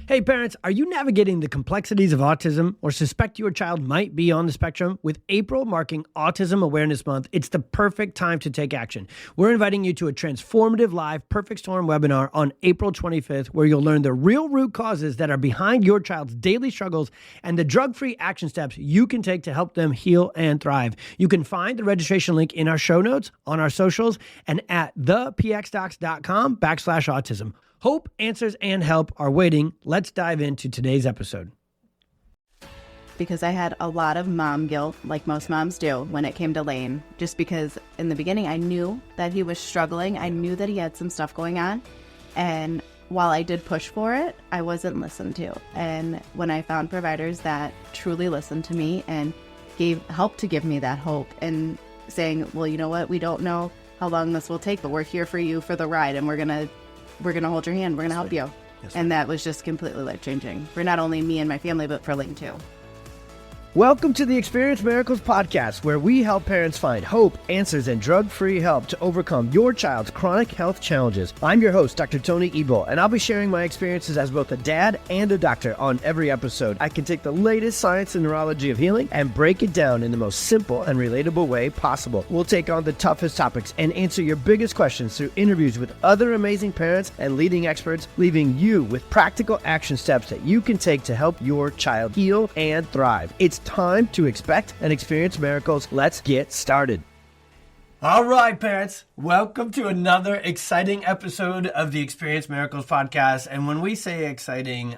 Hey parents, are you navigating the complexities of autism or suspect your child might be on the spectrum? With April marking Autism Awareness Month, it's the perfect time to take action. We're inviting you to a transformative live Perfect Storm webinar on April 25th, where you'll learn the real root causes that are behind your child's daily struggles and the drug-free action steps you can take to help them heal and thrive. You can find the registration link in our show notes, on our socials, and at thepxdocs.com/autism. Hope, answers, and help are waiting. Let's dive into today's episode. Because I had a lot of mom guilt, like most moms do, when it came to Laine. Just because in the beginning I knew that he was struggling. I knew that he had some stuff going on. And while I did push for it, I wasn't listened to. And when I found providers that truly listened to me and helped to give me that hope and saying, well, you know what, we don't know how long this will take, but we're here for you for the ride, and we're going to hold your hand. We're going to help you. Yes, and that was just completely life-changing for not only me and my family, but for Laine too. Welcome to the Experience Miracles podcast, where we help parents find hope, answers, and drug-free help to overcome your child's chronic health challenges. I'm your host, Dr. Tony Ebel, and I'll be sharing my experiences as both a dad and a doctor on every episode. I can take the latest science and neurology of healing and break it down in the most simple and relatable way possible. We'll take on the toughest topics and answer your biggest questions through interviews with other amazing parents and leading experts, leaving you with practical action steps that you can take to help your child heal and thrive. It's time to expect and experience miracles. Let's get started. All right, parents, welcome to another exciting episode of the Experience Miracles podcast. And when we say exciting,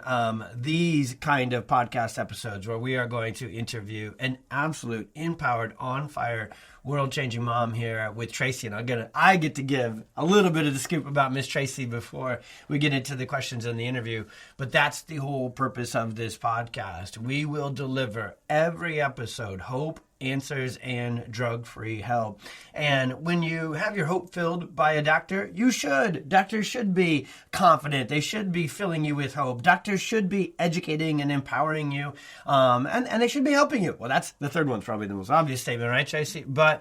these kind of podcast episodes where we are going to interview an absolute empowered, on fire, world-changing mom here with Traci, and I get to give a little bit of the scoop about Miss Traci before we get into the questions in the interview. But that's the whole purpose of this podcast. We will deliver every episode hope, answers, and drug-free help. And when you have your hope filled by a doctor, doctors should be confident. They should be filling you with hope. Doctors should be educating and empowering you, and they should be helping you. Well, that's the third one's probably the most obvious statement, right, Traci? But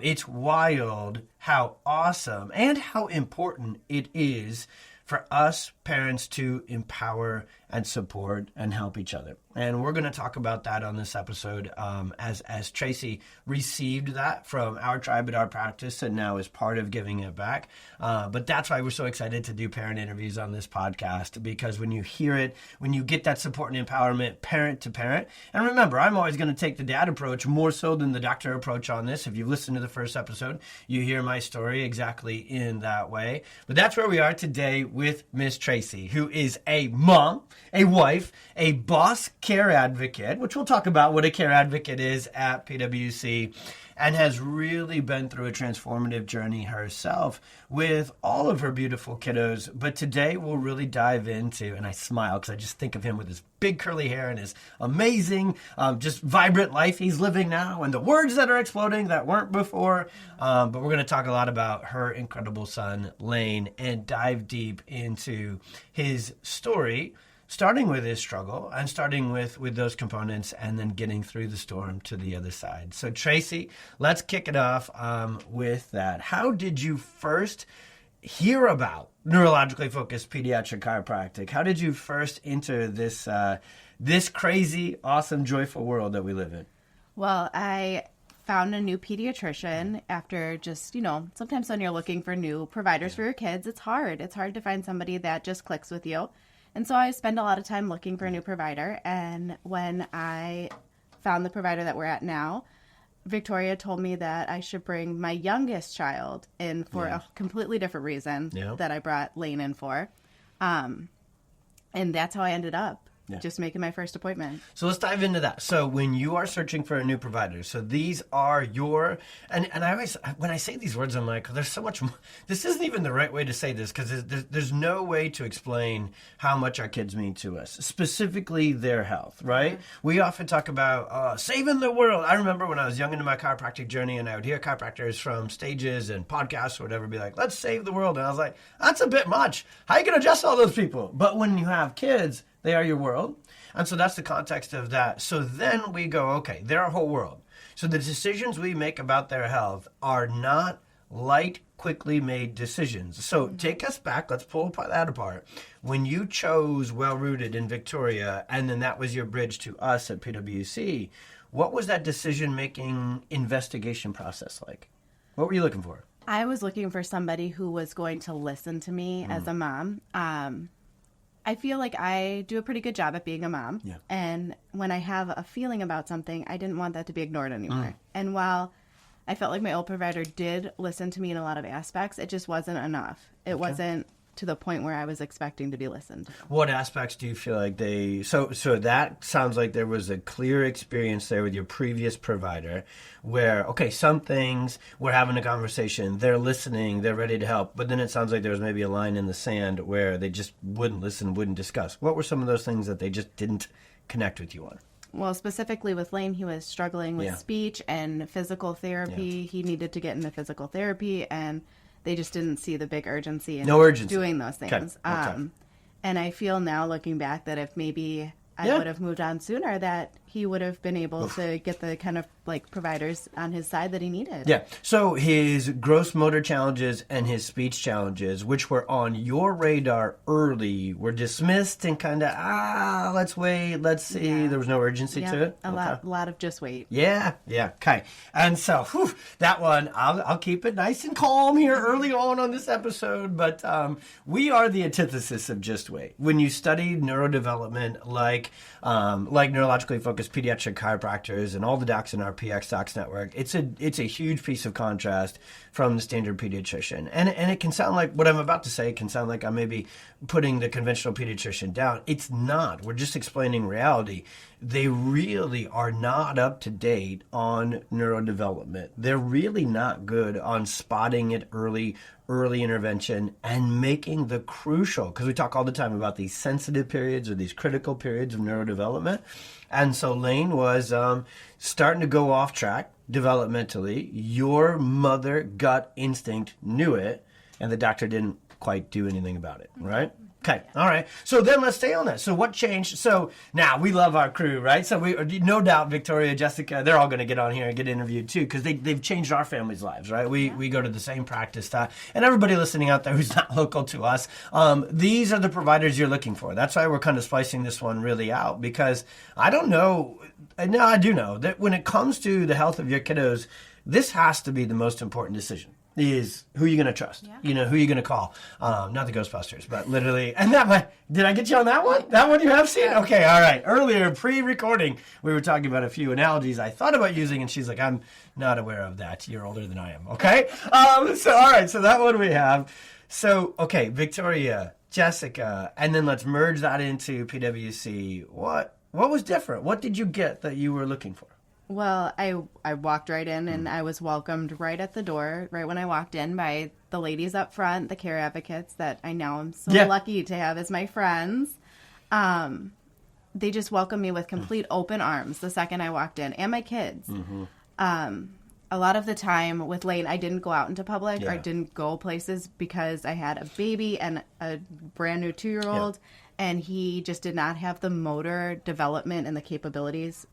it's wild how awesome and how important it is for us parents to empower and support and help each other. And we're going to talk about that on this episode as Traci received that from our tribe at our practice and now is part of giving it back. But that's why we're so excited to do parent interviews on this podcast, because when you hear it, when you get that support and empowerment parent to parent, and remember, I'm always going to take the dad approach more so than the doctor approach on this. If you listen to the first episode, you hear my story exactly in that way. But that's where we are today with Miss Traci, who is a mom, a wife, a boss care advocate, which we'll talk about what a care advocate is at PwC, and has really been through a transformative journey herself with all of her beautiful kiddos. But today we'll really dive into, and I smile because I just think of him with his big curly hair and his amazing, just vibrant life he's living now, and the words that are exploding that weren't before. But we're going to talk a lot about her incredible son, Laine, and dive deep into his story, starting with his struggle and starting with those components and then getting through the storm to the other side. So Traci, let's kick it off with that. How did you first hear about neurologically-focused pediatric chiropractic? How did you first enter this crazy, awesome, joyful world that we live in? Well, I found a new pediatrician after just, sometimes when you're looking for new providers for your kids, it's hard. It's hard to find somebody that just clicks with you. And so I spend a lot of time looking for a new provider. And when I found the provider that we're at now, Victoria told me that I should bring my youngest child in for a completely different reason that I brought Laine in for. And that's how I ended up. Just making my first appointment. So let's dive into that. So when you are searching for a new provider, so these are your, and I always, when I say these words, I'm like, there's so much more. This isn't even the right way to say this, because there's no way to explain how much our kids mean to us, specifically their health, right? Mm-hmm. We often talk about saving the world. I remember when I was young into my chiropractic journey and I would hear chiropractors from stages and podcasts or whatever be like, let's save the world. And I was like, that's a bit much. How are you going to address all those people? But when you have kids, they are your world. And so that's the context of that. So then we go, okay, they're our whole world. So the decisions we make about their health are not light, quickly made decisions. So take us back. Let's pull that apart. When you chose Well-Rooted in Victoria, and then that was your bridge to us at PwC, what was that decision-making investigation process like? What were you looking for? I was looking for somebody who was going to listen to me as a mom. I feel like I do a pretty good job at being a mom. Yeah. And when I have a feeling about something, I didn't want that to be ignored anymore. And while I felt like my old provider did listen to me in a lot of aspects, it just wasn't enough. It wasn't to the point where I was expecting to be listened to. What aspects do you feel like they... So that sounds like there was a clear experience there with your previous provider where, okay, some things, we're having a conversation, they're listening, they're ready to help, but then it sounds like there was maybe a line in the sand where they just wouldn't listen, wouldn't discuss. What were some of those things that they just didn't connect with you on? Well, specifically with Laine, he was struggling with speech and physical therapy. Yeah. He needed to get into physical therapy, and they just didn't see the big urgency in doing those things. Okay. And I feel now, looking back, that if maybe I would have moved on sooner, that he would have been able to get the kind of like providers on his side that he needed. Yeah. So his gross motor challenges and his speech challenges, which were on your radar early, were dismissed and kind of, let's wait, let's see. Yeah. There was no urgency to it? A lot of just wait. Yeah. Okay. And so that one, I'll keep it nice and calm here early on this episode. But we are the antithesis of just wait. When you study neurodevelopment, like neurologically-focused pediatric chiropractors and all the docs in our PX Docs network, it's a huge piece of contrast from the standard pediatrician. And it can sound like what I'm about to say can sound like I'm maybe putting the conventional pediatrician down. It's not. We're just explaining reality. They really are not up to date on neurodevelopment. They're really not good on spotting it early intervention and making the crucial, because we talk all the time about these sensitive periods or these critical periods of neurodevelopment. And so Laine was starting to go off track developmentally. Your mother gut instinct knew it, and the doctor didn't quite do anything about it, right? Okay, all right. So then let's stay on that. So what changed? So now we love our crew, right? So we, no doubt, Victoria, Jessica, they're all going to get on here and get interviewed too, because they've changed our families' lives, right? We go to the same practice. And everybody listening out there who's not local to us, these are the providers you're looking for. That's why we're kind of splicing this one really out, because I don't know. No, I do know that when it comes to the health of your kiddos, this has to be the most important decision. Is who you're going to trust, who you're going to call. Not the Ghostbusters, but literally. And did I get you on that one? That one you have seen? Okay, all right. Earlier, pre-recording, we were talking about a few analogies I thought about using, and she's like, I'm not aware of that. You're older than I am, okay? So, all right, so that one we have. So, okay, Victoria, Jessica, and then let's merge that into PwC. What was different? What did you get that you were looking for? Well, I walked right in, and I was welcomed right at the door, right when I walked in, by the ladies up front, the care advocates that I now am so lucky to have as my friends. They just welcomed me with complete open arms the second I walked in, and my kids. A lot of the time with Laine, I didn't go out into public or didn't go places because I had a baby and a brand new 2-year-old, and he just did not have the motor development and the capabilities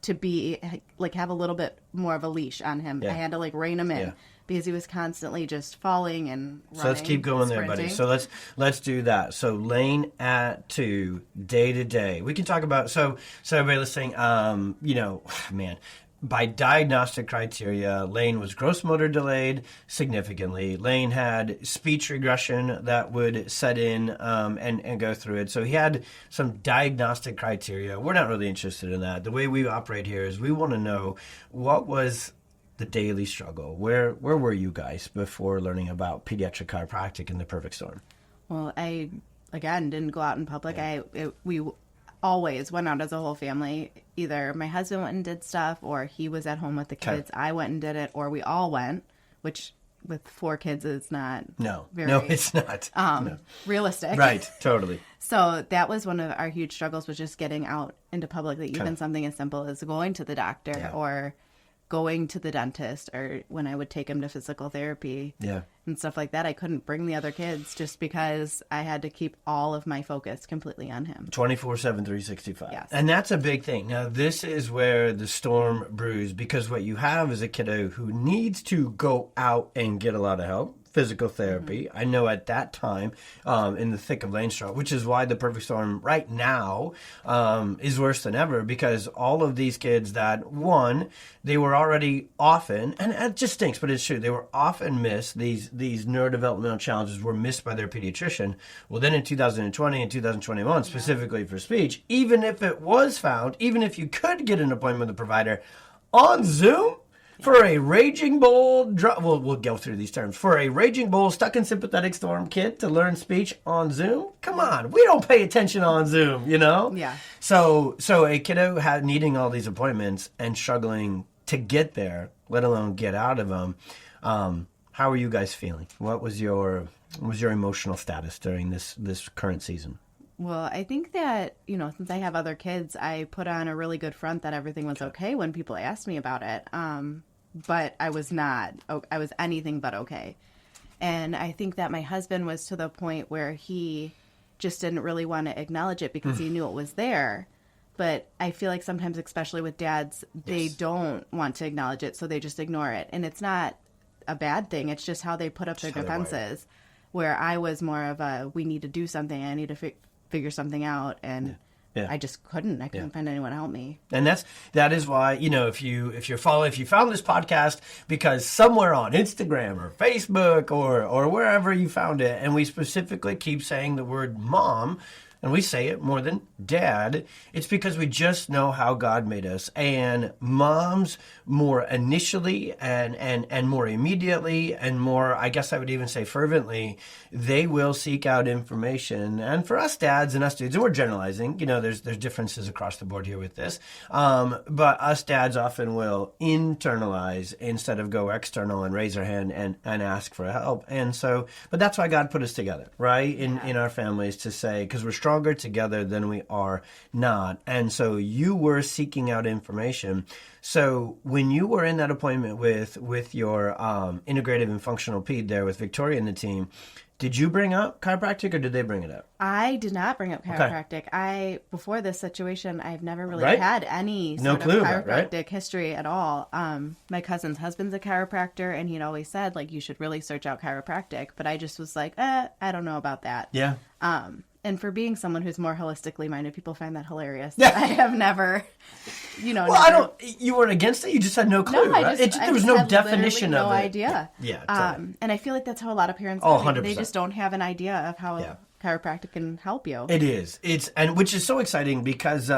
to be like have a little bit more of a leash on him. I had to rein him in because he was constantly just falling and running. So let's keep going there, buddy. So let's do that. So Laine at 2, day to day. We can talk about so everybody listening, by diagnostic criteria, Laine was gross motor delayed significantly. Laine had speech regression that would set in and go through it. So he had some diagnostic criteria. We're not really interested in that. The way we operate here is we want to know what was the daily struggle. Where were you guys before learning about pediatric chiropractic and the perfect storm? Well, I, again, didn't go out in public. We always went out as a whole family. Either my husband went and did stuff, or he was at home with the kids. I went and did it, or we all went, which with 4 kids is not it's not realistic. Right, totally. So that was one of our huge struggles, was just getting out into public. That even something as simple as going to the doctor or going to the dentist, or when I would take him to physical therapy. and stuff like that, I couldn't bring the other kids just because I had to keep all of my focus completely on him. 24/7, 365. Yes. And that's a big thing. Now, this is where the storm brews, because what you have is a kiddo who needs to go out and get a lot of help. Physical therapy. I know at that time, in the thick of Laine stroke, which is why the perfect storm right now is worse than ever, because all of these kids that, one, they were already often, and it just stinks, but it's true, they were often missed. These neurodevelopmental challenges were missed by their pediatrician. Well, then in 2020 and 2021, specifically for speech, even if it was found, even if you could get an appointment with a provider on Zoom, for a raging bull, we'll go through these terms. For a raging bull stuck in sympathetic storm kid to learn speech on Zoom, come on, we don't pay attention on Zoom, you know? Yeah. So a kiddo needing all these appointments and struggling to get there, let alone get out of them. How are you guys feeling? What was your emotional status during this current season? Well, I think that, since I have other kids, I put on a really good front that everything was okay when people asked me about it. But I was not. I was anything but okay. And I think that my husband was to the point where he just didn't really want to acknowledge it because he knew it was there. But I feel like sometimes, especially with dads, they don't want to acknowledge it, so they just ignore it. And it's not a bad thing. It's just how they put up their defenses. Where I was more of a, we need to do something. I need to figure something out. And I just couldn't. I couldn't find anyone to help me. And that is why, if you found this podcast because somewhere on Instagram or Facebook or wherever you found it, and we specifically keep saying the word mom, and we say it more than dad, it's because we just know how God made us. And moms more initially and more immediately and more, I guess I would even say fervently, they will seek out information. And for us dads and us dudes, and we're generalizing, there's differences across the board here with this, but us dads often will internalize instead of go external and raise our hand and ask for help. And so, but that's why God put us together, right? In our families, to say, because we're stronger together than we are not. And so you were seeking out information. So when you were in that appointment with your integrative and functional ped there with Victoria and the team, did you bring up chiropractic or did they bring it up? I did not bring up chiropractic. Okay. Before this situation, I've never really had any sort of chiropractic history at all. My cousin's husband's a chiropractor, and he'd always said, you should really search out chiropractic. But I just was like, I don't know about that. Yeah. And for being someone who's more holistically minded, people find that hilarious. Yeah. I have never, Well, you weren't against it. You just had no clue, right? There was no definition of it. No idea. Yeah. Totally. And I feel like that's how a lot of parents. 100%. They just don't have an idea of how chiropractic can help you. It is. Which is so exciting because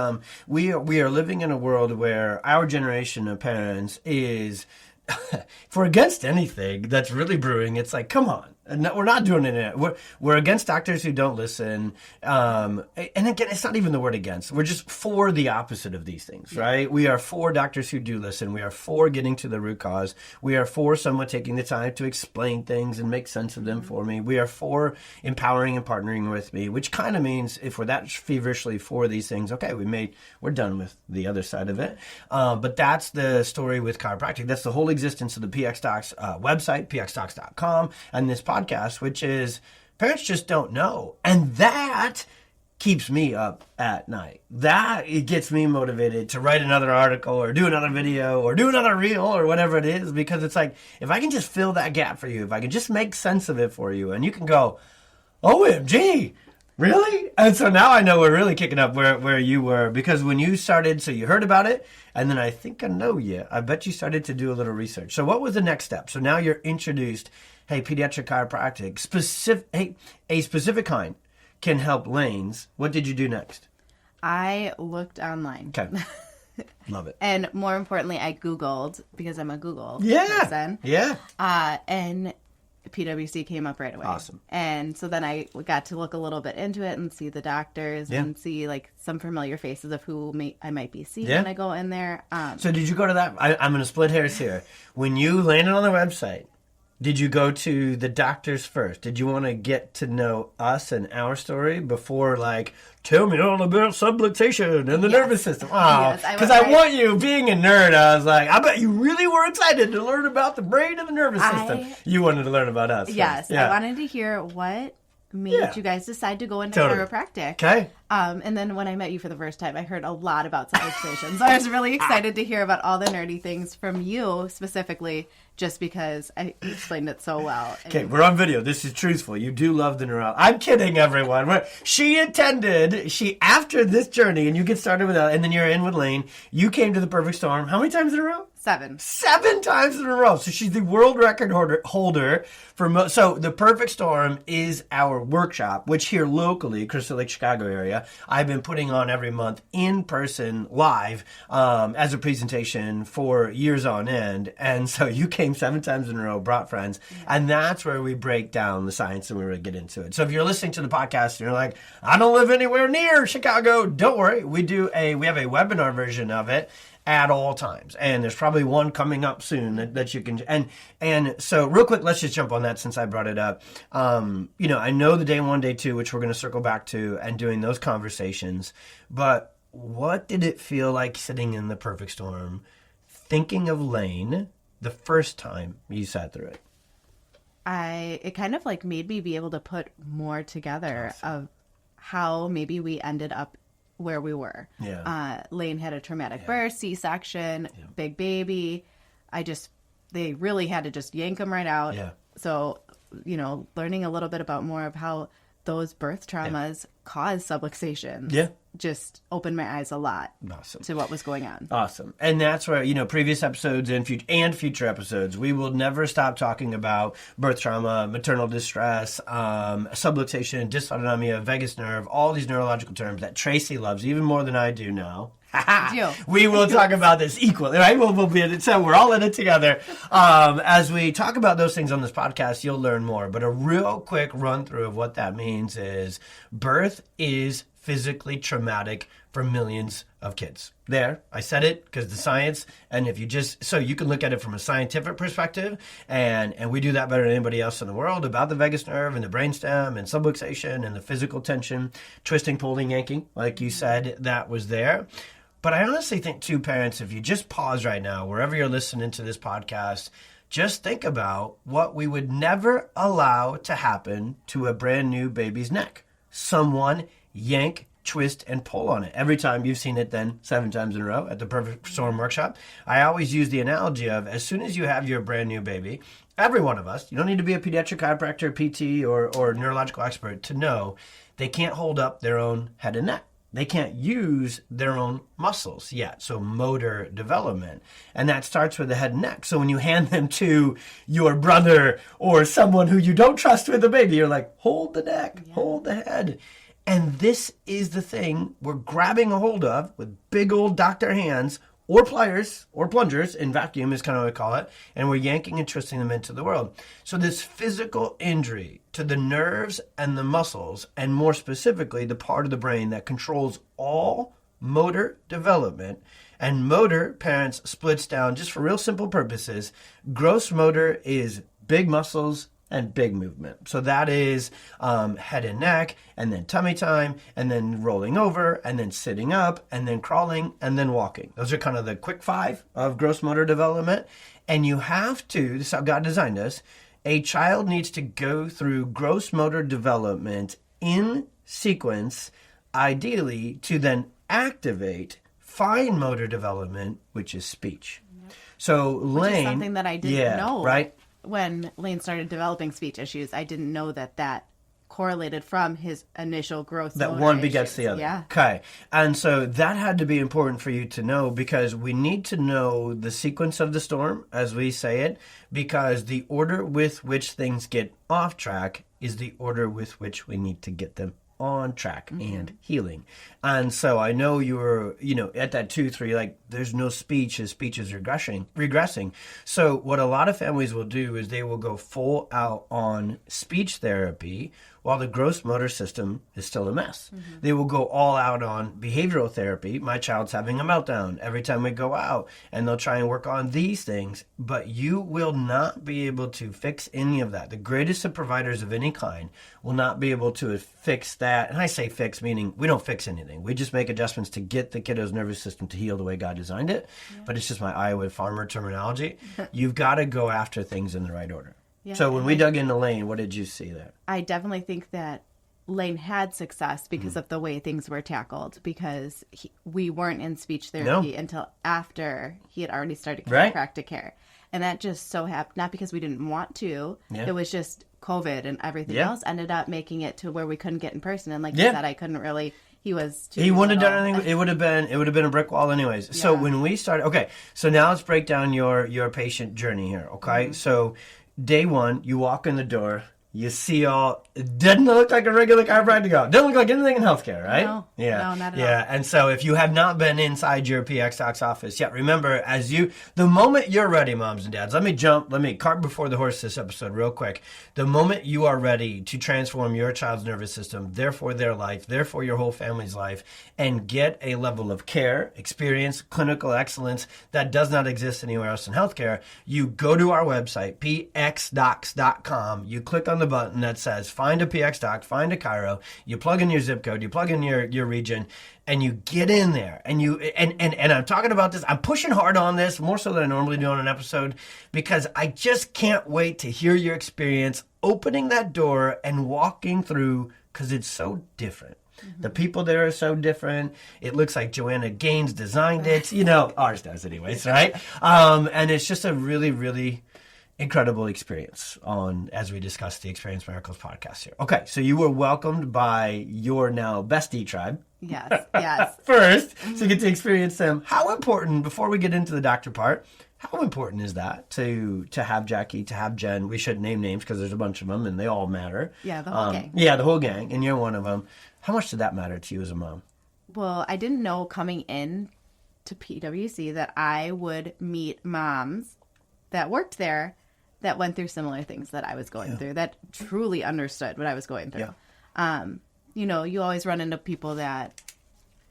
we are living in a world where our generation of parents is, if we're against anything that's really brewing, it's like, come on. No, we're not doing it. We're against doctors who don't listen. And again, it's not even the word against. We're just for the opposite of these things, right? We are for doctors who do listen. We are for getting to the root cause. We are for someone taking the time to explain things and make sense of them for me. We are for empowering and partnering with me, which kind of means if we're that feverishly for these things, okay, we're done with the other side of it. But that's the story with chiropractic. That's the whole existence of the PX Docs website, pxdocs.com, and this podcast, which is parents just don't know. And that keeps me up at night. It gets me motivated to write another article or do another video or do another reel or whatever it is, because it's like, if I can just fill that gap for you, if I can just make sense of it for you, and you can go, OMG, really? And so now I know we're really kicking up where you were, because when you started, so you heard about it, and then I think I know you. I bet you started to do a little research. So what was the next step? So now you're introduced, hey, pediatric chiropractic, a specific kind can help Laine's. What did you do next? I looked online. Okay. Love it. And more importantly, I Googled, because I'm a Google person. Yeah. And PWC came up right away. Awesome. And so then I got to look a little bit into it and see the doctors and see some familiar faces of who I might be seeing when I go in there. So did you go to that? I'm going to split hairs here. When you landed on the website, Did you go to the doctors first? Did you want to get to know us and our story before, like, tell me all about subluxation and the nervous system? Oh, because I want you, being a nerd, I was like, I bet you really were excited to learn about the brain and the nervous system. You wanted to learn about us. Yes, yeah. I wanted to hear what made you guys decide to go into chiropractic. Okay. And then when I met you for the first time, I heard a lot about subluxation. So I was really excited to hear about all the nerdy things from you specifically, just because I explained it so well. Okay, we're on video. This is truthful. You do love the neurology. I'm kidding, everyone. After this journey, and you get started with that, and then you're in with Laine, you came to the Perfect Storm how many times in a row? 7. 7 times in a row. So she's the world record holder for so the Perfect Storm is our workshop, which here locally, Crystal Lake, Chicago area, I've been putting on every month in person live as a presentation for years on end. And so you came 7 times in a row, brought friends, and that's where we break down the science and we really get into it. So if you're listening to the podcast and you're like, I don't live anywhere near Chicago, don't worry. We have a webinar version of it at all times, and there's probably one coming up soon that you can, and so real quick, let's just jump on that since I brought it up. I know the day 1, day 2, which we're going to circle back to, and doing those conversations, but what did it feel like sitting in the Perfect Storm, thinking of Laine the first time you sat through it? It kind of like made me be able to put more together of how maybe we ended up where we were. Laine had a traumatic birth, C-section, big baby. They really had to just yank him right out. So, learning a little bit about more of how those birth traumas cause subluxation. Just opened my eyes a lot to what was going on. Awesome. And that's where, previous episodes and future episodes, we will never stop talking about birth trauma, maternal distress, subluxation, dysautonomia, vagus nerve, all these neurological terms that Traci loves even more than I do now. We will talk about this equally, right? We'll be in it. So we're all in it together. As we talk about those things on this podcast, you'll learn more. But a real quick run through of what that means is birth is physically traumatic for millions of kids. There, I said it because the science, and if you so you can look at it from a scientific perspective, and we do that better than anybody else in the world about the vagus nerve and the brainstem and subluxation and the physical tension, twisting, pulling, yanking, like you said, that was there. But I honestly think too, parents, if you just pause right now, wherever you're listening to this podcast, just think about what we would never allow to happen to a brand new baby's neck. Someone yank, twist, and pull on it. Every time you've seen it then 7 times in a row at the Perfect Storm workshop. I always use the analogy of as soon as you have your brand new baby, every one of us, you don't need to be a pediatric chiropractor, PT, or neurological expert to know they can't hold up their own head and neck. They can't use their own muscles yet, so motor development. And that starts with the head and neck. So when you hand them to your brother or someone who you don't trust with a baby, you're like, hold the neck, hold the head. And this is the thing we're grabbing a hold of with big old doctor hands or pliers or plungers, in vacuum is kind of what I call it, and we're yanking and twisting them into the world. So this physical injury to the nerves and the muscles, and more specifically, the part of the brain that controls all motor development, and motor, parents, splits down just for real simple purposes. Gross motor is big muscles and big movement. So that is head and neck, and then tummy time, and then rolling over, and then sitting up, and then crawling, and then walking. Those are kind of the quick 5 of gross motor development. And you have to, this is how God designed us, a child needs to go through gross motor development in sequence, ideally, to then activate fine motor development, which is speech. So Laine... Which is something that I didn't know. Right? When Laine started developing speech issues, I didn't know that correlated from his initial growth. That one begets the other. Yeah. Okay. And so that had to be important for you to know, because we need to know the sequence of the storm, as we say it, because the order with which things get off track is the order with which we need to get them on track and healing. And so I know you were, at that 2, 3, like there's no speech, his speech is regressing. So what a lot of families will do is they will go full out on speech therapy while the gross motor system is still a mess. They will go all out on behavioral therapy. My child's having a meltdown every time we go out, and they'll try and work on these things, but you will not be able to fix any of that. The greatest of providers of any kind will not be able to fix that. And I say fix, meaning we don't fix anything. We just make adjustments to get the kiddo's nervous system to heal the way God designed it. But it's just my Iowa farmer terminology. You've got to go after things in the right order. So when we dug into Laine, what did you see there? I definitely think that Laine had success because of the way things were tackled, because we weren't in speech therapy until after he had already started chiropractic care. And that just so happened, not because we didn't want to, it was just COVID and everything else ended up making it to where we couldn't get in person. And like you said, I couldn't really... He wouldn't have done anything. It would have been a brick wall anyways. So when we started, so now let's break down your patient journey here. So day one, you walk in the door, you see it doesn't look like a regular chiropractic office. Doesn't look like anything in healthcare, right? No, no, not at all. And so if you have not been inside your PX Doc's office yet, remember, the moment you're ready, moms and dads, let me cart before the horse this episode real quick. The moment you are ready to transform your child's nervous system, therefore their life, therefore your whole family's life, and get a level of care, experience, clinical excellence that does not exist anywhere else in healthcare, you go to our website, pxdocs.com, you click on the button that says find a PX Doc, find a chiro, you plug in your zip code, you plug in your region, and you get in there. And I'm talking about this, I'm pushing hard on this, more so than I normally do on an episode, because I just can't wait to hear your experience opening that door and walking through, because it's so different. The people there are so different. It looks like Joanna Gaines designed it. Ours does anyways, right? And it's just a really, really incredible experience as we discuss the Experience Miracles podcast here. Okay, so you were welcomed by your now bestie tribe. Yes. First, so you get to experience them. How important, before we get into the doctor part, how important is that to have Jackie, to have Jen? We should name names because there's a bunch of them and they all matter. Yeah, the whole gang. Yeah, the whole gang, and you're one of them. How much did that matter to you as a mom? Well, I didn't know coming in to PWC that I would meet moms that worked there that went through similar things that I was going through, that truly understood what I was going through. You always run into people that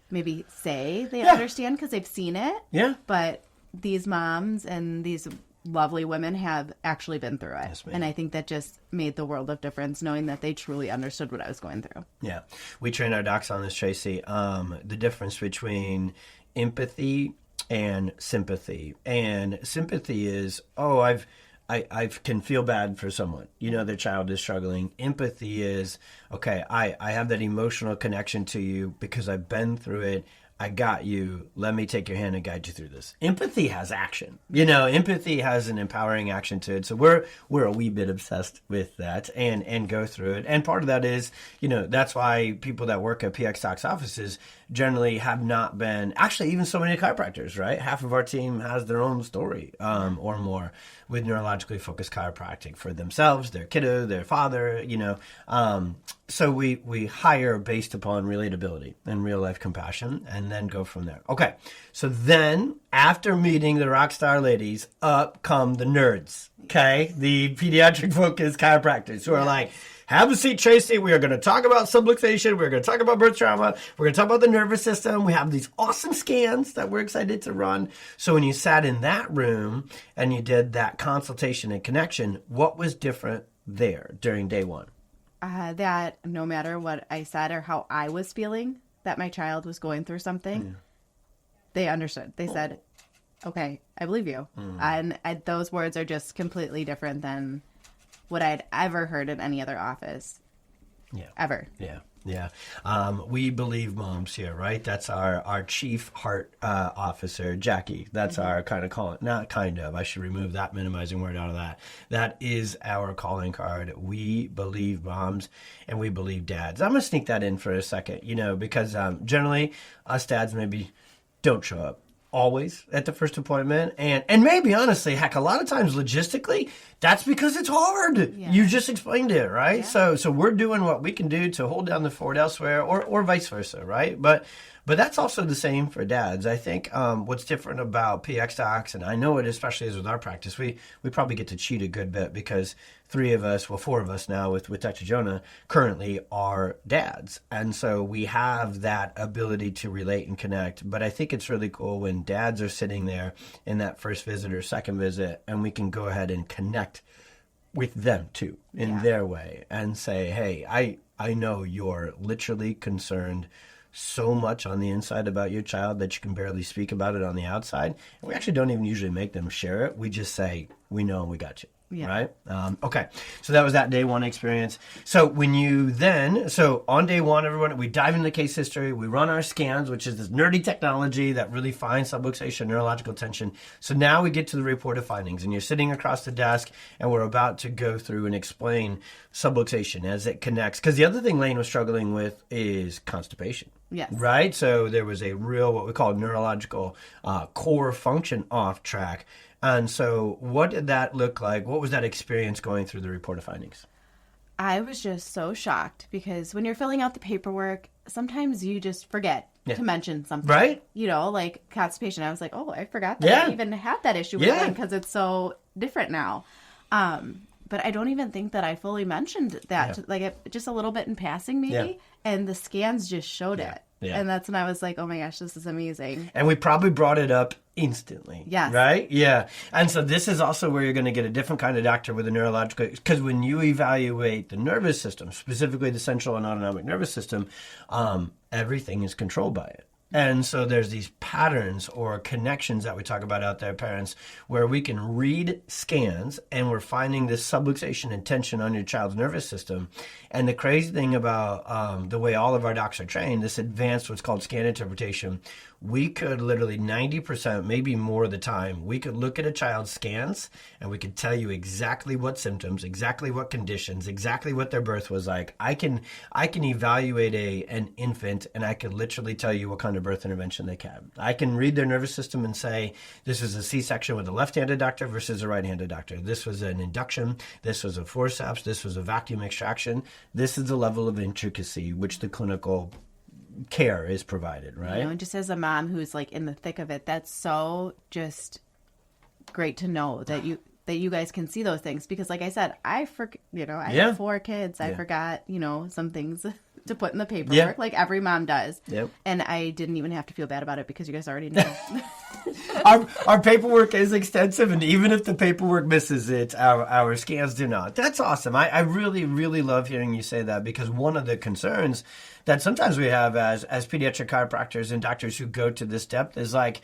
maybe say they understand because they've seen it. Yeah. But these moms and these lovely women have actually been through it. Yes, and I think that just made the world of difference, knowing that they truly understood what I was going through. Yeah. We train our docs on this, Traci, the difference between empathy and sympathy. And sympathy is, I can feel bad for someone. Their child is struggling. Empathy is, I have that emotional connection to you because I've been through it. I got you. Let me take your hand and guide you through this. Empathy has action. Empathy has an empowering action to it. So we're a wee bit obsessed with that and go through it. And part of that is, that's why people that work at PX Doc's offices generally have not been, actually even so many chiropractors, right? Half of our team has their own story or more with neurologically-focused chiropractic for themselves, their kiddo, their father, So we hire based upon relatability and real-life compassion and then go from there. Okay, so then after meeting the rock star ladies, up come the nerds, the pediatric-focused chiropractors who are like, have a seat, Traci. We are going to talk about subluxation. We're going to talk about birth trauma. We're going to talk about the nervous system. We have these awesome scans that we're excited to run. So when you sat in that room and you did that consultation and connection, what was different there during day one? That no matter what I said or how I was feeling, that my child was going through something, they understood. They said, okay, I believe you. And those words are just completely different than what I'd ever heard in any other office. Yeah. Ever. Yeah. Yeah. We believe moms here, right? That's our chief heart officer, Jackie. That's our I should remove that minimizing word out of that. That is our calling card. We believe moms and we believe dads. I'm going to sneak that in for a second, because generally us dads maybe don't show up always at the first appointment. And maybe, honestly, heck, a lot of times logistically, that's because it's hard. Yeah. You just explained it, right? Yeah. So we're doing what we can do to hold down the fort elsewhere or vice versa, right? But But that's also the same for dads. I think what's different about PX docs, and I know it especially is with our practice, we probably get to cheat a good bit because 4 of us now with Dr. Jonah currently are dads. And so we have that ability to relate and connect. But I think it's really cool when dads are sitting there in that first visit or second visit, and we can go ahead and connect with them too in their way and say, hey, I know you're literally concerned so much on the inside about your child that you can barely speak about it on the outside. And we actually don't even usually make them share it. We just say, we know and we got you. Yeah. Right? Okay. So that was that day one experience. So on day one, everyone, we dive into the case history. We run our scans, which is this nerdy technology that really finds subluxation, neurological tension. So now we get to the reported findings, and you're sitting across the desk, and we're about to go through and explain subluxation as it connects. Because the other thing Laine was struggling with is constipation. Yes. Right? So there was a real, what we call neurological core function off track. And so what did that look like? What was that experience going through the reported findings? I was just so shocked because when you're filling out the paperwork, sometimes you just forget to mention something. Right? Like constipation. I was like, oh, I forgot that I even had that issue with it because it's so different now. But I don't even think that I fully mentioned that, just a little bit in passing maybe. Yeah. And the scans just showed it. Yeah. And that's when I was like, oh my gosh, this is amazing. And we probably brought it up instantly. Yes. Right? Yeah. And so this is also where you're going to get a different kind of doctor with a neurological, because when you evaluate the nervous system, specifically the central and autonomic nervous system, everything is controlled by it. And so there's these patterns or connections that we talk about out there, parents, where we can read scans and we're finding this subluxation and tension on your child's nervous system. And the crazy thing about the way all of our docs are trained, this advanced what's called scan interpretation, we could literally 90%, maybe more of the time, we could look at a child's scans and we could tell you exactly what symptoms, exactly what conditions, exactly what their birth was like. I can evaluate an infant and I can literally tell you what kind of birth intervention they had. I can read their nervous system and say, this was a C-section with a left-handed doctor versus a right-handed doctor. This was an induction. This was a forceps. This was a vacuum extraction. This is the level of intricacy which the clinical care is provided, right? And just as a mom who's like in the thick of it, that's so just great to know that you guys can see those things, because like I said, I have 4 kids. I forgot, some things to put in the paperwork like every mom does. Yep. And I didn't even have to feel bad about it because you guys already know. Our paperwork is extensive, and even if the paperwork misses it, our scans do not. That's awesome. I really, really love hearing you say that, because one of the concerns that sometimes we have as pediatric chiropractors and doctors who go to this depth is like,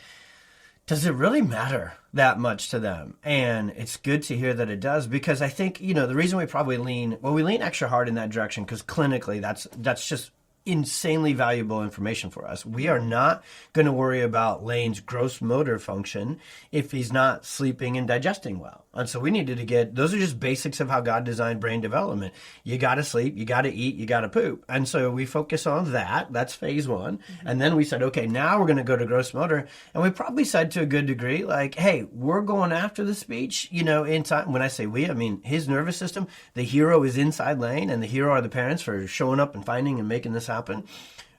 does it really matter that much to them? And it's good to hear that it does, because I think, the reason we probably lean extra hard in that direction, because clinically that's just insanely valuable information for us. We are not going to worry about Laine's gross motor function if he's not sleeping and digesting well. And so we needed to get, those are just basics of how God designed brain development. You got to sleep, you got to eat, you got to poop. And so we focus on that. That's phase 1. Mm-hmm. And then we said, okay, now we're going to go to gross motor. And we probably said to a good degree, like, hey, we're going after the speech, inside. When I say we, I mean his nervous system. The hero is inside Laine, and the hero are the parents for showing up and finding and making this happen.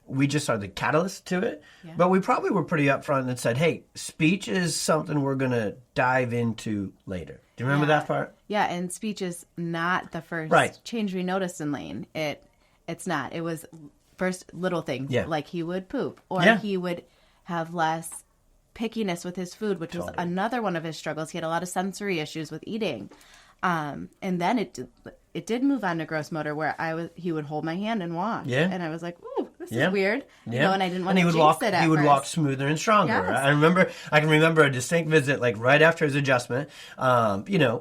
We just are the catalyst to it. Yeah. But we probably were pretty upfront and said, hey, speech is something we're going to dive into later. Do you remember that part? Yeah, and speech is not the first change we noticed in Laine. It's not. It was first little things, like he would poop, or he would have less pickiness with his food, which was another one of his struggles. He had a lot of sensory issues with eating. And then it did move on to gross motor, where he would hold my hand and walk. Yeah. And I was like, ooh, this is weird. Yeah. And I didn't want to jinx it at He would first. walk smoother and stronger. Yes. I can remember a distinct visit, like right after his adjustment.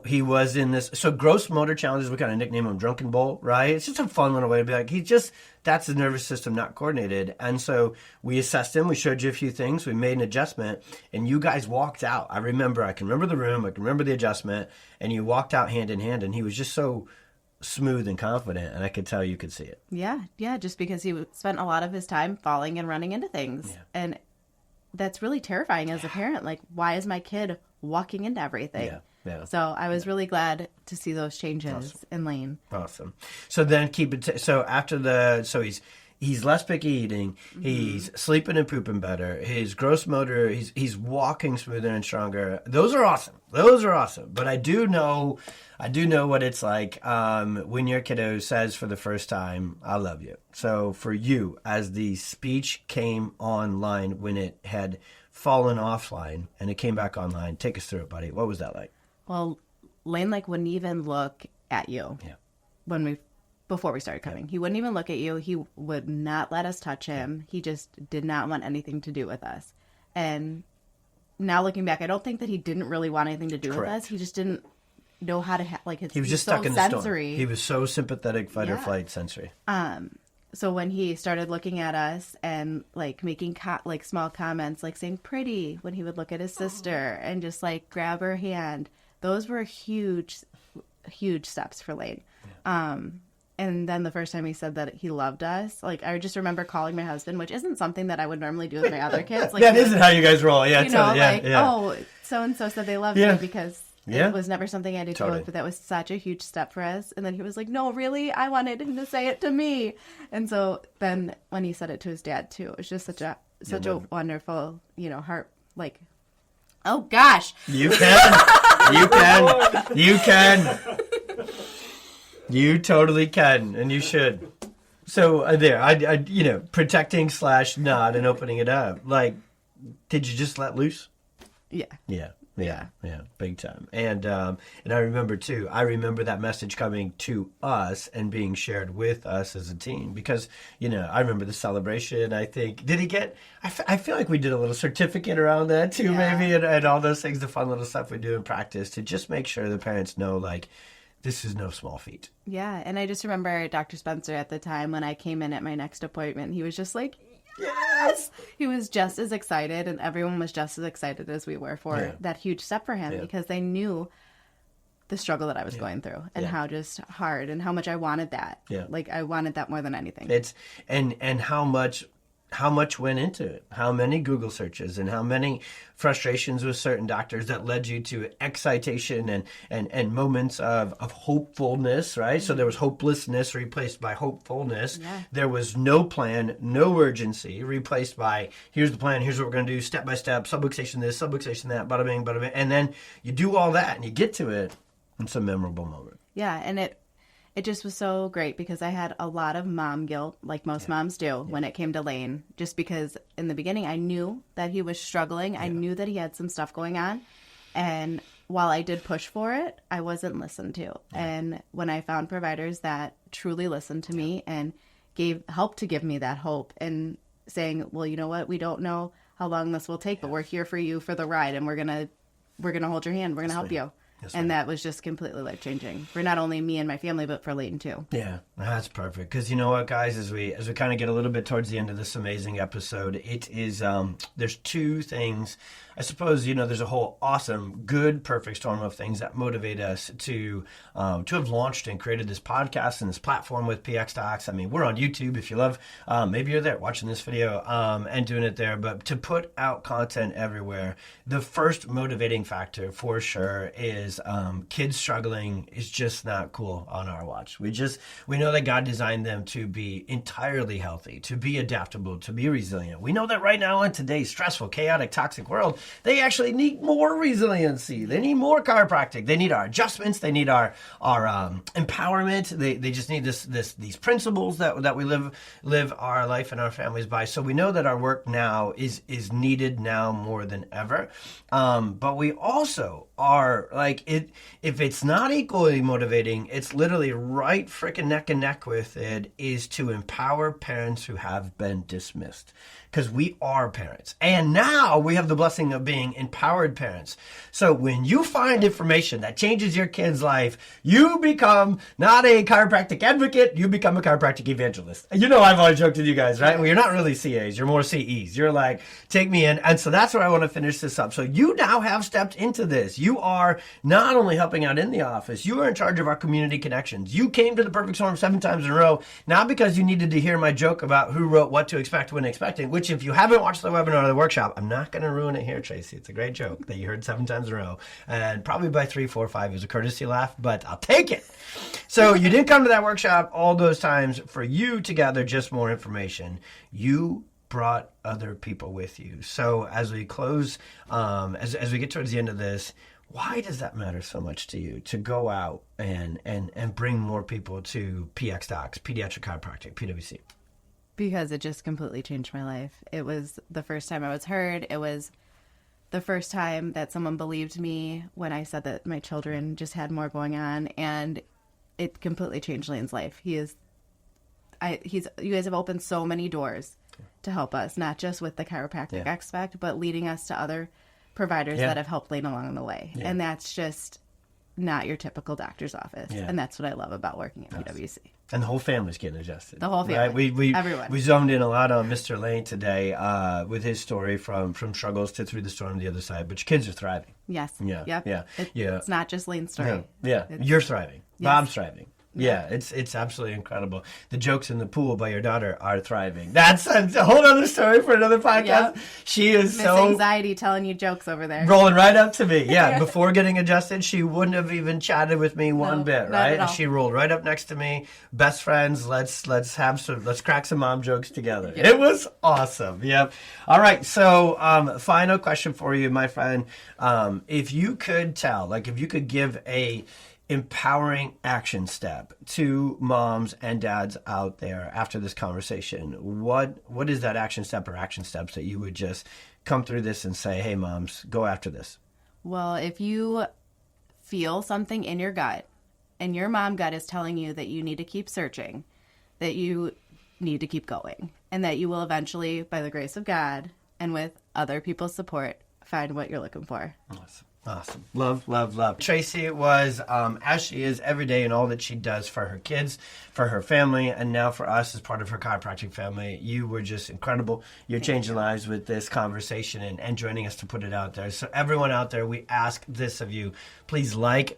He was in this. So gross motor challenges, we kind of nickname him Drunken Bull, right? It's just a fun little way to be like, that's the nervous system not coordinated. And so we assessed him. We showed you a few things. We made an adjustment, and you guys walked out. I can remember the room. I can remember the adjustment, and you walked out hand in hand, and he was just so smooth and confident, and I could tell you could see it. Yeah, just because he spent a lot of his time falling and running into things. Yeah. And that's really terrifying as a parent. Like, why is my kid walking into everything? Yeah. So I was really glad to see those changes in Laine. Awesome. So then so he's less picky eating. He's sleeping and pooping better. His gross motor, he's walking smoother and stronger. Those are awesome. But I do know what it's like when your kiddo says for the first time, "I love you." So for you, as the speech came online when it had fallen offline and it came back online, take us through it, buddy. What was that like? Well, Laine wouldn't even look at you. Yeah. Before we started coming. He wouldn't even look at you. He would not let us touch him. He just did not want anything to do with us. And now looking back, I don't think that he didn't really want anything to do with us. He just didn't know how to he was just stuck in the storm. He was so sympathetic, fight or flight sensory. So when he started looking at us and like making small comments, like saying pretty when he would look at his sister and just like grab her hand, those were huge steps for Laine. Yeah. And then the first time he said that he loved us, like I just remember calling my husband, which isn't something that I would normally do with my other kids. Like, that isn't how you guys roll. Yeah, oh, so-and-so said they loved me because it was never something I had to deal with, but that was such a huge step for us. And then he was like, no, really? I wanted him to say it to me. And so then when he said it to his dad too, it was just such a wonderful, heart, like, oh gosh. You can. You can. You totally can, and you should. So I protecting / not and opening it up. Like, did you just let loose? Yeah, big time. And I remember too. I remember that message coming to us and being shared with us as a team because I remember the celebration. I think did he get? I feel like we did a little certificate around that too, maybe, and all those things, the fun little stuff we do in practice to just make sure the parents know like. This is no small feat. Yeah, and I just remember Dr. Spencer at the time when I came in at my next appointment, he was just like, yes! He was just as excited, and everyone was just as excited as we were for that huge step for him because they knew the struggle that I was going through and how just hard and how much I wanted that. Yeah. Like, I wanted that more than anything. It's and how much went into it, how many Google searches and how many frustrations with certain doctors that led you to excitation and moments of hopefulness, right? Mm-hmm. So there was hopelessness replaced by hopefulness. Yeah. There was no plan, no urgency, replaced by here's the plan, here's what we're going to do, step by step, subluxation this, subluxation that, bada bing, bada bing. And then you do all that and you get to it. It's a memorable moment. Yeah, and it just was so great because I had a lot of mom guilt, like most moms do, when it came to Laine. Just because in the beginning I knew that he was struggling. I knew that he had some stuff going on. And while I did push for it, I wasn't listened to. Yeah. And when I found providers that truly listened to me and helped to give me that hope and saying, well, you know what, we don't know how long this will take, but we're here for you for the ride and we're gonna hold your hand. We're gonna help you. Yes, and that was just completely life-changing for not only me and my family, but for Laine too. Yeah, that's perfect. Because you know what, guys, as we kind of get a little bit towards the end of this amazing episode, it is there's two things. I suppose there's a whole awesome, good, perfect storm of things that motivate us to have launched and created this podcast and this platform with PX Docs. I mean, we're on YouTube. If you love, maybe you're there watching this video and doing it there. But to put out content everywhere, the first motivating factor for sure is kids struggling is just not cool on our watch. We know that God designed them to be entirely healthy, to be adaptable, to be resilient. We know that right now in today's stressful, chaotic, toxic world, they actually need more resiliency. They need more chiropractic. They need our adjustments. They need our empowerment. They just need these principles that we live our life and our families by. So we know that our work now is needed now more than ever. But we also are like if it's not equally motivating, it's literally right freaking neck and neck with it, is to empower parents who have been dismissed. Because we are parents. And now we have the blessing of being empowered parents. So when you find information that changes your kid's life, you become not a chiropractic advocate, you become a chiropractic evangelist. I've always joked with you guys, right? Well, you're not really CAs, you're more CEs. You're like, take me in. And so that's where I want to finish this up. So you now have stepped into this. You You are not only helping out in the office, you are in charge of our community connections. You came to the Perfect Storm 7 times in a row, not because you needed to hear my joke about who wrote What to Expect When Expecting, which if you haven't watched the webinar or the workshop, I'm not going to ruin it here, Traci. It's a great joke that you heard 7 times in a row. And probably by 3, 4, 5, it was a courtesy laugh, but I'll take it. So you didn't come to that workshop all those times for you to gather just more information. You brought other people with you. So as we close, as we get towards the end of this, why does that matter so much to you to go out and bring more people to PX Docs, Pediatric Chiropractic, PWC? Because it just completely changed my life. It was the first time I was heard. It was the first time that someone believed me when I said that my children just had more going on, and it completely changed Laine's life. You guys have opened so many doors to help us, not just with the chiropractic aspect, but leading us to other providers that have helped Laine along the way. And that's just not your typical doctor's office. And that's what I love about working at PWC. And the whole family's getting adjusted. The whole family. Right? Everyone. We zoomed in a lot on Mr. Laine today with his story from struggles to through the storm the other side. But your kids are thriving. Yes. Yeah. Yep. Yeah. It's not just Laine's story. Yeah. You're thriving. Yes. Bob's thriving. Yeah, it's absolutely incredible. The jokes in the pool by your daughter are thriving. That's a whole other story for another podcast. Yep. She is Miss Anxiety telling you jokes over there. Rolling right up to me. Yeah, before getting adjusted, she wouldn't have even chatted with me one bit, right? And she rolled right up next to me. Best friends, let's crack some mom jokes together. Yep. It was awesome. Yep. All right, so final question for you, my friend. If you could give a empowering action step to moms and dads out there after this conversation, what is that action step or action steps that you would just come through this and say, hey moms, go after this? Well, if you feel something in your gut and your mom gut is telling you that you need to keep searching, that you need to keep going, and that you will eventually, by the grace of God and with other people's support, find what you're looking for. Awesome. Love. Traci was, as she is every day in all that she does for her kids, for her family, and now for us as part of her chiropractic family. You were just incredible. You're changing lives with this conversation and joining us to put it out there. So everyone out there, we ask this of you. Please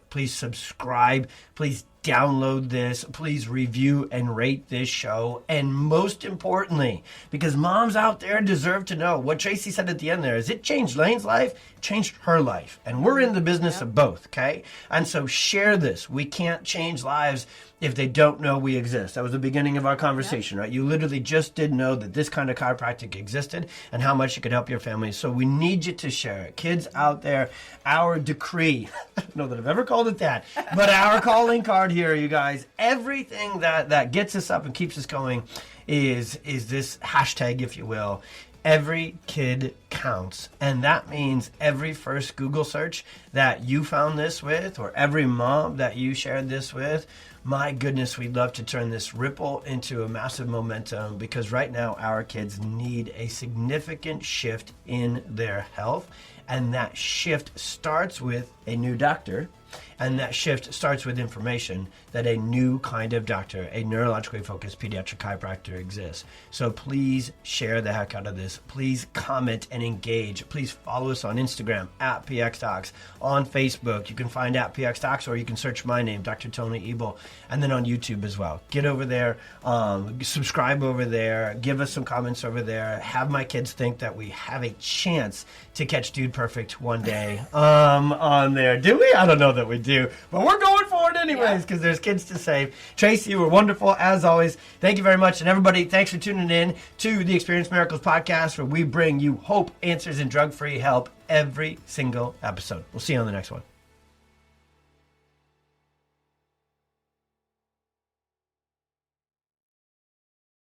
please subscribe, please download this, please review and rate this show, and most importantly, because moms out there deserve to know what Traci said at the end there is it changed Laine's life, changed her life, and we're in the business of both, okay? And so share this. We can't change lives if they don't know we exist. That was the beginning of our conversation, right? You literally just didn't know that this kind of chiropractic existed and how much it could help your family. So we need you to share it. Kids out there, our decree, I don't know that I've ever called it that, but our calling card here, you guys, everything that gets us up and keeps us going is this hashtag, if you will. Every kid counts. And that means every first Google search that you found this with, or every mom that you shared this with, my goodness, we'd love to turn this ripple into a massive momentum, because right now our kids need a significant shift in their health. And that shift starts with a new doctor. And that shift starts with information that a new kind of doctor, a neurologically-focused pediatric chiropractor exists. So please share the heck out of this. Please comment and engage. Please follow us on Instagram at PX Docs. On Facebook, you can find at PX Docs, or you can search my name, Dr. Tony Ebel, and then on YouTube as well. Get over there, subscribe over there, give us some comments over there. Have my kids think that we have a chance to catch Dude Perfect one day on there. Do we? I don't know that we do, but we're going for it anyways, because there's kids to save. Traci, you were wonderful as always. Thank you very much. And everybody, thanks for tuning in to the Experience Miracles podcast, where we bring you hope, answers, and drug-free help every single episode. We'll see you on the next one.